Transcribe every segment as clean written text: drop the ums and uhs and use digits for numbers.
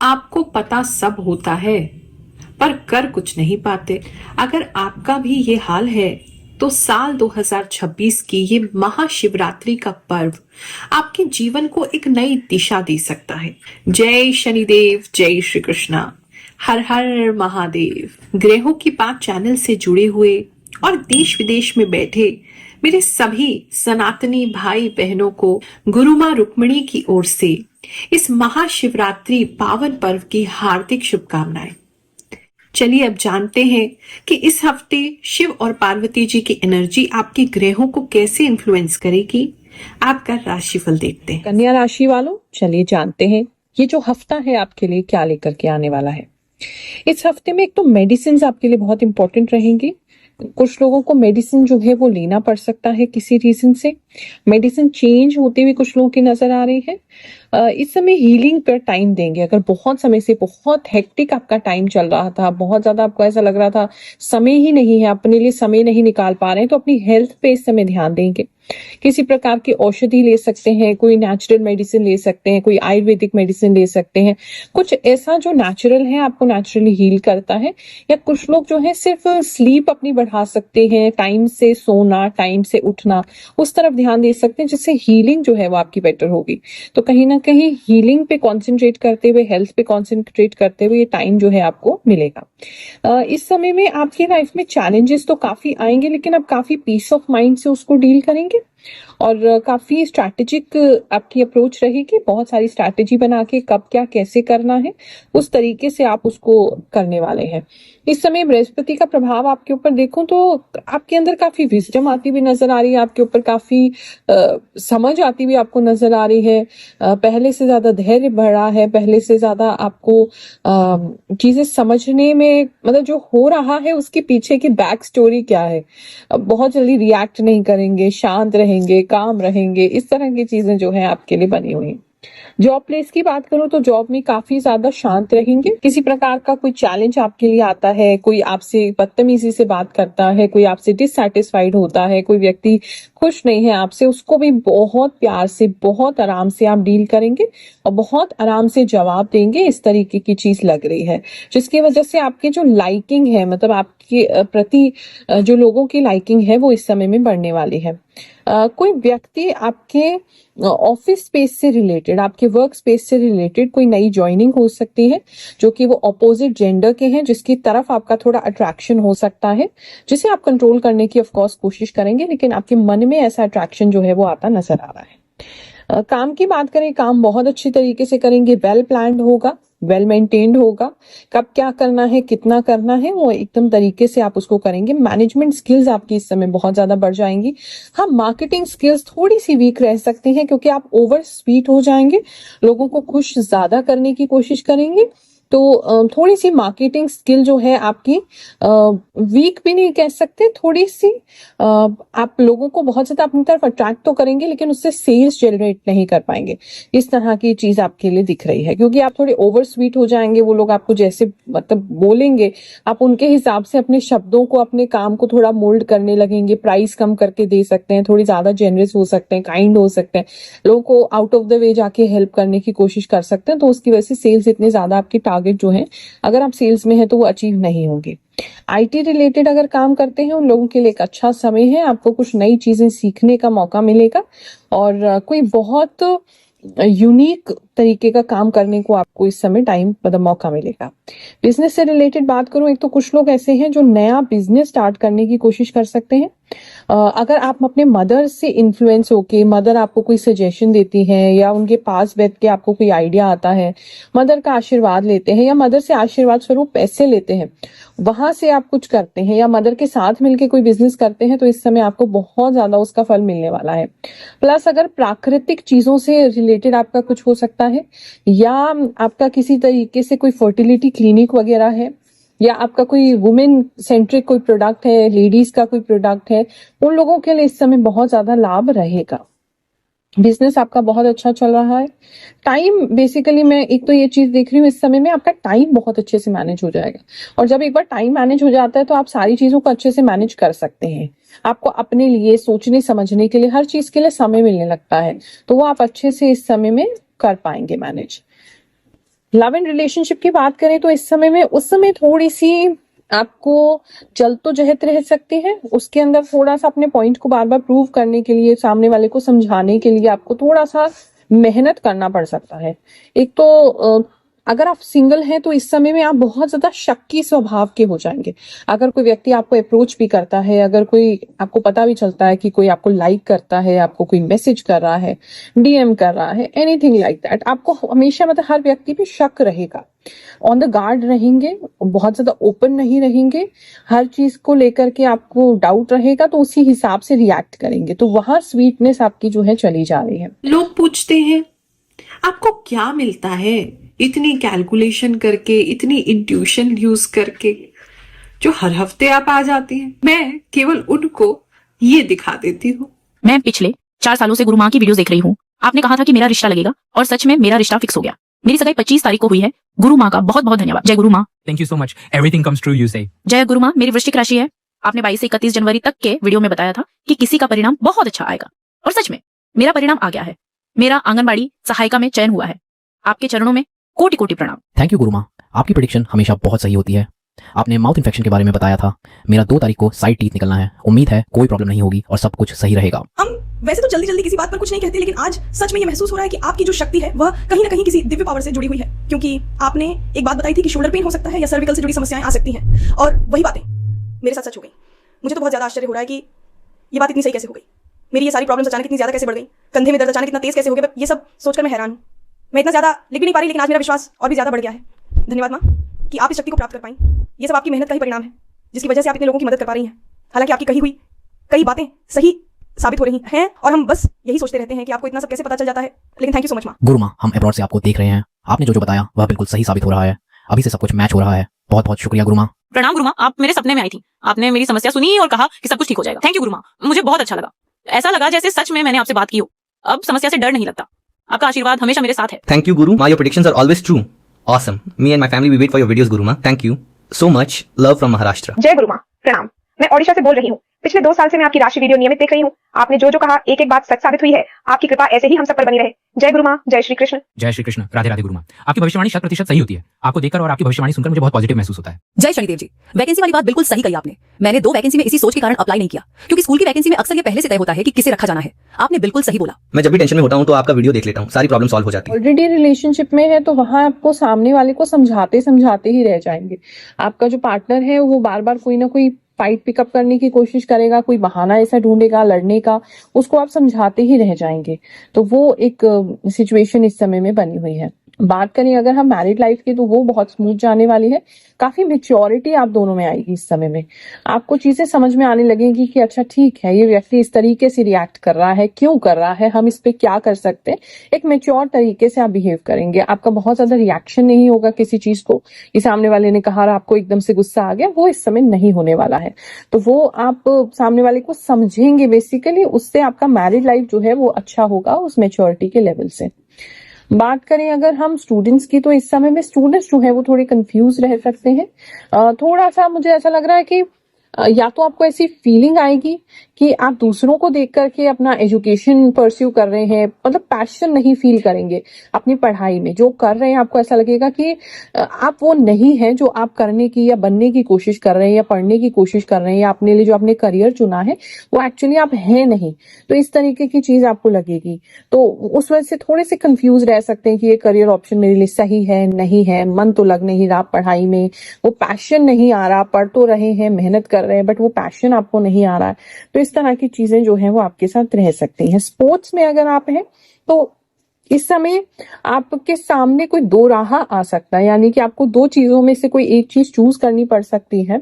आपको पता सब होता है पर कर कुछ नहीं पाते। अगर आपका भी ये हाल है तो साल 2026 की ये महाशिवरात्रि का पर्व आपके जीवन को एक नई दिशा दे सकता है। जय शनिदेव, जय श्री कृष्णा, हर हर महादेव। ग्रहों की बात चैनल से जुड़े हुए और देश विदेश में बैठे मेरे सभी सनातनी भाई बहनों को गुरु माँ रुक्मिणी की ओर से इस महाशिवरात्रि पावन पर्व की हार्दिक शुभकामनाएं। चलिए अब जानते हैं कि इस हफ्ते शिव और पार्वती जी की एनर्जी आपके ग्रहों को कैसे इन्फ्लुएंस करेगी। आपका राशिफल देखते हैं। कन्या राशि वालों, चलिए जानते हैं ये जो हफ्ता है आपके लिए क्या लेकर के आने वाला है। इस हफ्ते में एक तो मेडिसिन आपके लिए बहुत इंपॉर्टेंट रहेंगी। कुछ लोगों को मेडिसिन जो है वो लेना पड़ सकता है किसी रीजन से। मेडिसिन चेंज होते हुए कुछ लोगों की नजर आ रही है। इस समय हीलिंग पर टाइम देंगे। अगर बहुत समय से बहुत हेक्टिक आपका टाइम चल रहा था, बहुत ज्यादा आपको ऐसा लग रहा था समय ही नहीं है, अपने लिए समय नहीं निकाल पा रहे हैं, तो अपनी हेल्थ पे इस समय ध्यान देंगे। किसी प्रकार की औषधि ले सकते हैं, कोई नेचुरल मेडिसिन ले सकते हैं, कोई आयुर्वेदिक मेडिसिन ले सकते हैं, कुछ ऐसा जो नेचुरल है, आपको नेचुरली हील करता है। या कुछ लोग जो है सिर्फ स्लीप अपनी बढ़ा सकते हैं, टाइम से सोना, टाइम से उठना, उस तरफ ध्यान दे सकते हैं, जिससे हीलिंग जो है वो आपकी बेटर होगी। तो कहीं ना कहीं हीलिंग पे कॉन्सेंट्रेट करते हुए, हेल्थ पे कॉन्सेंट्रेट करते हुए ये टाइम जो है आपको मिलेगा। इस समय में आपकी लाइफ में चैलेंजेस तो काफी आएंगे, लेकिन आप काफी पीस ऑफ माइंड से उसको डील करेंगे और काफी स्ट्रैटेजिक आपकी अप्रोच रहेगी। बहुत सारी स्ट्रैटेजी बना के कब क्या कैसे करना है उस तरीके से आप उसको करने वाले हैं। इस समय बृहस्पति का प्रभाव आपके ऊपर देखूं तो आपके अंदर काफी विजडम आती हुई नजर आ रही है, आपके ऊपर काफी समझ आती हुई आपको नजर आ रही है। पहले से ज्यादा धैर्य बढ़ा है, पहले से ज्यादा आपको चीजें समझने में, मतलब जो हो रहा है उसके पीछे की बैक स्टोरी क्या है। बहुत जल्दी रिएक्ट नहीं करेंगे, शांत रहेंगे, काम रहेंगे, इस तरह की चीजें जो है आपके लिए बनी हुई। जॉब प्लेस की बात करूं तो जॉब में काफी ज्यादा शांत रहेंगे। किसी प्रकार का कोई चैलेंज आपके लिए आता है, कोई आपसे बदतमीजी से बात करता है, कोई आपसे डिससैटिस्फाइड होता है, कोई व्यक्ति खुश नहीं है आपसे, उसको भी बहुत प्यार से, बहुत आराम से आप डील करेंगे और बहुत आराम से जवाब देंगे। इस तरीके की चीज लग रही है, जिसकी वजह से आपकी जो लाइकिंग है, मतलब आपके प्रति जो लोगों की लाइकिंग है वो इस समय में बढ़ने वाली है। कोई व्यक्ति आपके ऑफिस स्पेस से रिलेटेड, आपके वर्क स्पेस से रिलेटेड कोई नई ज्वाइनिंग हो सकती है, जो कि वो अपोजिट जेंडर के हैं, जिसकी तरफ आपका थोड़ा अट्रैक्शन हो सकता है, जिसे आप कंट्रोल करने की ऑफ कोर्स कोशिश करेंगे, लेकिन आपके मन में ऐसा अट्रैक्शन जो है वो आता नजर आ रहा है। काम की बात करें, काम बहुत अच्छी तरीके से करेंगे, वेल प्लान्ड होगा, वेल मेंटेन्ड होगा। कब क्या करना है, कितना करना है, वो एकदम तरीके से आप उसको करेंगे। मैनेजमेंट स्किल्स आपकी इस समय बहुत ज्यादा बढ़ जाएंगी। हाँ, मार्केटिंग स्किल्स थोड़ी सी वीक रह सकती हैं, क्योंकि आप ओवर स्वीट हो जाएंगे, लोगों को खुश ज्यादा करने की कोशिश करेंगे। तो थोड़ी सी मार्केटिंग स्किल जो है आपकी वीक भी नहीं कह सकते, थोड़ी सी आप लोगों को बहुत ज्यादा अपनी तरफ अट्रैक्ट तो करेंगे, लेकिन उससे सेल्स जनरेट नहीं कर पाएंगे। इस तरह की चीज आपके लिए दिख रही है, क्योंकि आप थोड़े ओवर स्वीट हो जाएंगे। वो लोग आपको जैसे मतलब बोलेंगे, आप उनके हिसाब से अपने शब्दों को, अपने काम को थोड़ा मोल्ड करने लगेंगे। प्राइस कम करके दे सकते हैं, थोड़ी ज्यादा जेनरस हो सकते हैं, काइंड हो सकते हैं, लोगों को आउट ऑफ द वे जाके हेल्प करने की कोशिश कर सकते हैं। तो उसकी वजह से सेल्स इतने ज्यादा आपकी टारगेट जो है, अगर आप सेल्स में हैं तो वो अचीव नहीं होंगे। आईटी रिलेटेड अगर काम करते हैं उन लोगों के लिए एक अच्छा समय है, आपको कुछ नई चीजें सीखने का मौका मिलेगा और कोई बहुत यूनिक तरीके का काम करने को आपको इस समय टाइम मतलब मौका मिलेगा। बिजनेस से रिलेटेड बात करूं, एक तो कुछ लोग ऐसे हैं जो नया बिजनेस स्टार्ट करने की कोशिश कर सकते हैं। अगर आप अपने मदर से इन्फ्लुएंस होके, मदर आपको कोई सजेशन देती हैं या उनके पास बैठ के आपको कोई आइडिया आता है, मदर का आशीर्वाद लेते हैं या मदर से आशीर्वाद स्वरूप पैसे लेते हैं, वहां से आप कुछ करते हैं या मदर के साथ मिलके कोई बिजनेस करते हैं, तो इस समय आपको बहुत ज्यादा उसका फल मिलने वाला है। प्लस अगर प्राकृतिक चीजों से रिलेटेड आपका कुछ हो सकता है, या आपका किसी तरीके से कोई फर्टिलिटी क्लिनिक वगैरह है, या आपका कोई वुमेन सेंट्रिक कोई प्रोडक्ट है, लेडीज का कोई प्रोडक्ट है, उन लोगों के लिए इस समय बहुत ज्यादा लाभ रहेगा। बिजनेस आपका बहुत अच्छा चल रहा है। टाइम बेसिकली मैं एक तो ये चीज देख रही हूँ, इस समय में आपका टाइम बहुत अच्छे से मैनेज हो जाएगा। और जब एक बार टाइम मैनेज हो जाता है तो आप सारी चीजों को अच्छे से मैनेज कर सकते हैं। आपको अपने लिए सोचने समझने के लिए, हर चीज के लिए समय मिलने लगता है, तो वो आप अच्छे से इस समय में कर पाएंगे मैनेज। लव एंड रिलेशनशिप की बात करें तो इस समय में उस समय थोड़ी सी आपको जल्दोजहद रह सकती है। उसके अंदर थोड़ा सा अपने पॉइंट को बार बार प्रूव करने के लिए, सामने वाले को समझाने के लिए आपको थोड़ा सा मेहनत करना पड़ सकता है। एक तो अगर आप सिंगल हैं तो इस समय में आप बहुत ज्यादा शक्की स्वभाव के हो जाएंगे। अगर कोई व्यक्ति आपको अप्रोच भी करता है, अगर कोई आपको पता भी चलता है कि कोई आपको लाइक करता है, आपको कोई मैसेज कर रहा है, डीएम कर रहा है, एनीथिंग लाइक दैट, आपको हमेशा मतलब हर व्यक्ति पे शक रहेगा। ऑन द गार्ड रहेंगे, बहुत ज्यादा ओपन नहीं रहेंगे, हर चीज को लेकर के आपको डाउट रहेगा, तो उसी हिसाब से रिएक्ट करेंगे। तो वहां स्वीटनेस आपकी जो है चली जा रही है। लोग पूछते हैं आपको क्या मिलता है इतनी कैलकुलेशन करके, इतनी इंट्यूशन यूज करके जो हर हफ्ते आप आ जाती हैं। मैं केवल उनको ये दिखा देती हूँ। मैं पिछले 4 सालों से गुरु माँ की वीडियोस देख रही हूँ। आपने कहा था कि मेरा रिश्ता लगेगा और सच में मेरा रिश्ता फिक्स हो गया। मेरी सगाई 25 तारीख को हुई है। गुरु माँ का बहुत बहुत धन्यवाद। जय गुरु माँ। Thank you so much. Everything comes true, you say. जय गुरु माँ। मेरी वृश्चिक राशि है। आपने 22 से 31 जनवरी तक के वीडियो में बताया था कि किसी का परिणाम बहुत अच्छा आएगा और सच में मेरा परिणाम आ गया है। मेरा आंगनबाड़ी सहायिका में चयन हुआ है। आपके चरणों में कोटि कोटि प्रणाम। थैंक यू गुरु माँ। आपकी प्रेडिक्शन हमेशा बहुत सही होती है। आपने माउथ इन्फेक्शन के बारे में बताया था। मेरा 2 तारीख को साइड टीथ निकलना है। उम्मीद है कोई प्रॉब्लम नहीं होगी और सब कुछ सही रहेगा। हम वैसे तो जल्दी जल्दी किसी बात पर कुछ नहीं कहते, लेकिन आज सच में ये महसूस हो रहा है कि आपकी जो शक्ति है वह कहीं ना कहीं किसी दिव्य पावर से जुड़ी हुई है। क्योंकि आपने एक बात बताई थी कि शोल्डर पेन हो सकता है या सर्विकल से जुड़ी समस्याएं आ सकती हैं, और वही बातें मेरे साथ सच हो गई। मुझे तो बहुत ज्यादा आश्चर्य हो रहा है कि ये बात इतनी सही कैसे हो गई। मेरी ये सारी प्रॉब्लम्स अचानक इतनी ज्यादा कैसे बढ़ गई, कंधे में दर्द अचानक इतना तेज कैसे हो गया, ये सब सोचकर मैं हैरान हूँ। मैं इतना ज्यादा लिख भी नहीं पा रही, लेकिन आज मेरा विश्वास और भी ज्यादा बढ़ गया है। धन्यवाद माँ कि आप इस शक्ति को प्राप्त कर पाई। ये सब आपकी मेहनत का ही परिणाम है, जिसकी वजह से आप इतने लोगों की मदद कर पा रही हैं। हालांकि आपकी कही हुई कई बातें सही साबित हो रही हैं और हम बस यही सोचते रहते हैं कि आपको इतना सब कैसे पता चल जाता है, लेकिन थैंक यू सो मच माँ। गुरु माँ, हम अब्रॉड से आपको देख रहे हैं। आपने जो जो बताया वह बिल्कुल सही साबित हो रहा है। अभी से सब कुछ मैच हो रहा है। बहुत बहुत शुक्रिया गुरु माँ। प्रणाम गुरु माँ। आप मेरे सपने में आई थी। आपने मेरी समस्या सुनी और कहा कि सब कुछ ठीक हो जाएगा। थैंक यू गुरु माँ। मुझे बहुत अच्छा लगा। ऐसा लगा जैसे सच में मैंने आपसे बात की हो। अब समस्या से डर नहीं लगता। आपका आशीर्वाद हमेशा मेरे साथ है। Thank you, Guru. Ma, your predictions are always true. Awesome. Me and my family, we wait for your videos, Guru Ma. Thank you so much. Love from Maharashtra. जय गुरु माँ। प्रणाम। मैं ओडिशा से बोल रही हूँ। पिछले 2 साल से मैं आपकी राशि वीडियो नियमित देख रही हूँ। आपने जो जो कहा एक एक बात सच साबित हुई है। आपकी कृपा ऐसे ही हम सब पर बनी रहे। जय गुरु माँ। जय श्री कृष्ण। जय श्री कृष्ण। राधे राधे गुरु माँ। आपकी भविष्यवाणी 100% सही होती है। आपको देखकर और आपकी भविष्यवाणी सुनकर मुझे बहुत पॉजिटिव महसूस होता है। जय शनिदेव जी। वैकेंसी वाली बात बिल्कुल सही कही आपने। मैंने 2 वैकेंसी में इसी सोच के कारण अप्लाई नहीं किया, क्योंकि स्कूल की वैकेंसी में अक्सर ये पहले से तय होता है कि किसे रखा जाना है। आपने बिल्कुल सही बोला। मैं जब भी टेंशन में होता हूँ तो आपका वीडियो देख लेता हूँ, सारी प्रॉब्लम सॉल्व हो जाती है। ऑलरेडी रिलेशनशिप में है तो वहां आपको सामने वाले को समझाते समझाते ही रह जाएंगे। आपका जो पार्टनर है वो बार बार कोई ना कोई फाइट पिकअप करने की कोशिश करेगा, कोई बहाना ऐसा ढूंढेगा लड़ने का, उसको आप समझाते ही रह जाएंगे। तो वो एक सिचुएशन इस समय में बनी हुई है। बात करें अगर हम मैरिड लाइफ की तो वो बहुत स्मूथ जाने वाली है। काफी मेच्योरिटी आप दोनों में आएगी इस समय में। आपको चीजें समझ में आने लगेगी कि अच्छा ठीक है, ये व्यक्ति इस तरीके से रिएक्ट कर रहा है, क्यों कर रहा है, हम इस पे क्या कर सकते हैं। एक मेच्योर तरीके से आप बिहेव करेंगे। आपका बहुत ज्यादा रिएक्शन नहीं होगा किसी चीज को कि सामने वाले ने कहा और आपको एकदम से गुस्सा आ गया, वो इस समय नहीं होने वाला है। तो वो आप सामने वाले को समझेंगे बेसिकली, उससे आपका मैरिड लाइफ जो है वो अच्छा होगा उस मेच्योरिटी के लेवल से। बात करें अगर हम स्टूडेंट्स की तो इस समय में स्टूडेंट्स जो है वो थोड़े कंफ्यूज रह सकते हैं। थोड़ा सा मुझे ऐसा लग रहा है कि या तो आपको ऐसी फीलिंग आएगी कि आप दूसरों को देख करके अपना एजुकेशन परस्यू कर रहे हैं, मतलब पैशन नहीं फील करेंगे अपनी पढ़ाई में। जो कर रहे हैं आपको ऐसा लगेगा कि आप वो नहीं है जो आप करने की या बनने की कोशिश कर रहे हैं या पढ़ने की कोशिश कर रहे हैं, या अपने लिए जो आपने करियर चुना है वो एक्चुअली आप हैं नहीं। तो इस तरीके की चीज आपको लगेगी। तो उस वजह से थोड़े से कंफ्यूज रह सकते हैं कि ये करियर ऑप्शन मेरे लिए सही है नहीं है, मन तो लग नहीं रहा पढ़ाई में, वो पैशन नहीं आ रहा, पढ़ तो रहे हैं, मेहनत कर रहे हैं, बट वो पैशन आपको नहीं आ रहा है। तो इस तरह की चीजें जो है वो आपके साथ रह सकती हैं। स्पोर्ट्स में अगर आप हैं तो इस समय आपके सामने कोई 2 राह आ सकता है, यानी कि आपको 2 चीजों में से कोई एक चीज चूज करनी पड़ सकती है,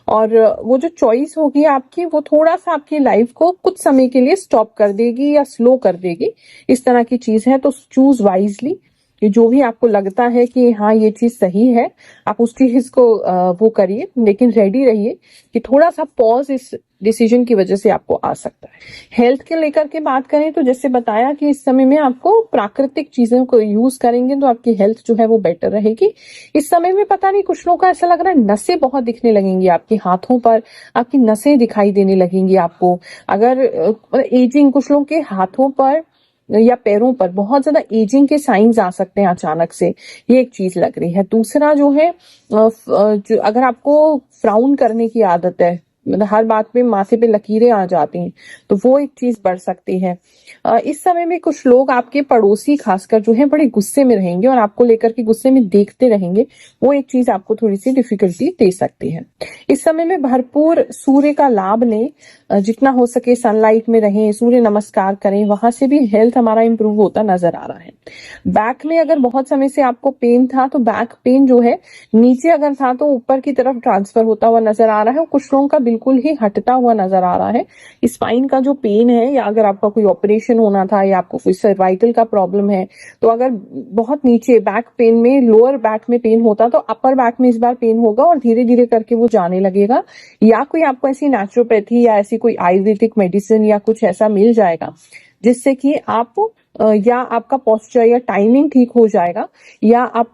और वो जो चॉइस होगी आपकी वो थोड़ा सा आपकी लाइफ को कुछ समय के लिए स्टॉप कर देगी या स्लो कर देगी। इस तरह की चीज है। तो चूज वाइजली कि जो भी आपको लगता है कि हाँ ये चीज सही है, आप उस चीज को वो करिए, लेकिन रेडी रहिए कि थोड़ा सा पॉज इस डिसीजन की वजह से आपको आ सकता है। हेल्थ के लेकर के बात करें तो जैसे बताया कि इस समय में आपको प्राकृतिक चीजों को यूज करेंगे तो आपकी हेल्थ जो है वो बेटर रहेगी। इस समय में पता नहीं कुछ लोगों का ऐसा लग रहा है नसें बहुत दिखने लगेंगी आपके हाथों पर, आपकी नसें दिखाई देने लगेंगी आपको। अगर एजिंग, कुछ लोगों के हाथों पर या पैरों पर बहुत ज्यादा एजिंग के साइंस आ सकते हैं अचानक से, ये एक चीज लग रही है। दूसरा जो है जो अगर आपको फ्राउन करने की आदत है, मतलब हर बात पे माथे पे लकीरें आ जाती हैं, तो वो एक चीज बढ़ सकती है। इस समय में कुछ लोग आपके पड़ोसी खासकर जो है बड़े गुस्से में रहेंगे और आपको लेकर के गुस्से में देखते रहेंगे, वो एक चीज आपको थोड़ी सी डिफिकल्टी दे सकती है। इस समय में भरपूर सूर्य का लाभ लें, जितना हो सके सनलाइट में रहें, सूर्य नमस्कार करें, वहां से भी हेल्थ हमारा इंप्रूव होता नजर आ रहा है। बैक में अगर बहुत समय से आपको पेन था, तो बैक पेन जो है नीचे अगर था तो ऊपर की तरफ ट्रांसफर होता हुआ नजर आ रहा है, और कुछ लोगों का बिल्कुल ही हटता हुआ नजर आ रहा है। स्पाइन का जो पेन है, या अगर आपका कोई ऑपरेशन होना था या आपको कोई सर्वाइकल का प्रॉब्लम है, तो अगर बहुत नीचे बैक पेन में, लोअर बैक में पेन होता, तो अपर बैक में इस बार पेन होगा और धीरे धीरे करके वो जाने लगेगा। या कोई आपको ऐसी नेचुरोपैथी या ऐसी कोई आयुर्वेदिक मेडिसिन या कुछ ऐसा मिल जाएगा जिससे कि आप या आपका पोस्चर या टाइमिंग ठीक हो जाएगा, या आप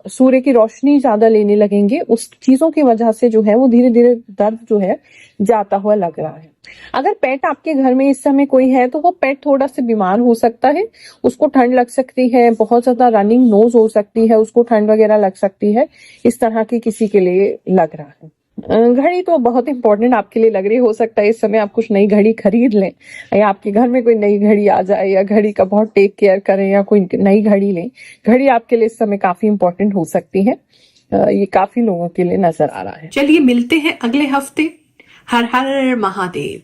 सूर्य की रोशनी ज्यादा लेने लगेंगे, उस चीजों की वजह से जो है वो धीरे धीरे दर्द जो है जाता हुआ लग रहा है। अगर पेट आपके घर में इस समय कोई है, तो वो पेट थोड़ा सा बीमार हो सकता है, उसको ठंड लग सकती है, बहुत ज्यादा रनिंग नोज हो सकती है, उसको ठंड वगैरह लग सकती है, इस तरह की किसी के लिए लग रहा है। घड़ी तो बहुत इंपॉर्टेंट आपके लिए लग रही, हो सकता है इस समय आप कुछ नई घड़ी खरीद लें, या आपके घर में कोई नई घड़ी आ जाए, या घड़ी का बहुत टेक केयर करें या कोई नई घड़ी लें। घड़ी आपके लिए इस समय काफी इंपॉर्टेंट हो सकती है, ये काफी लोगों के लिए नजर आ रहा है। चलिए मिलते हैं अगले हफ्ते। हर हर महादेव।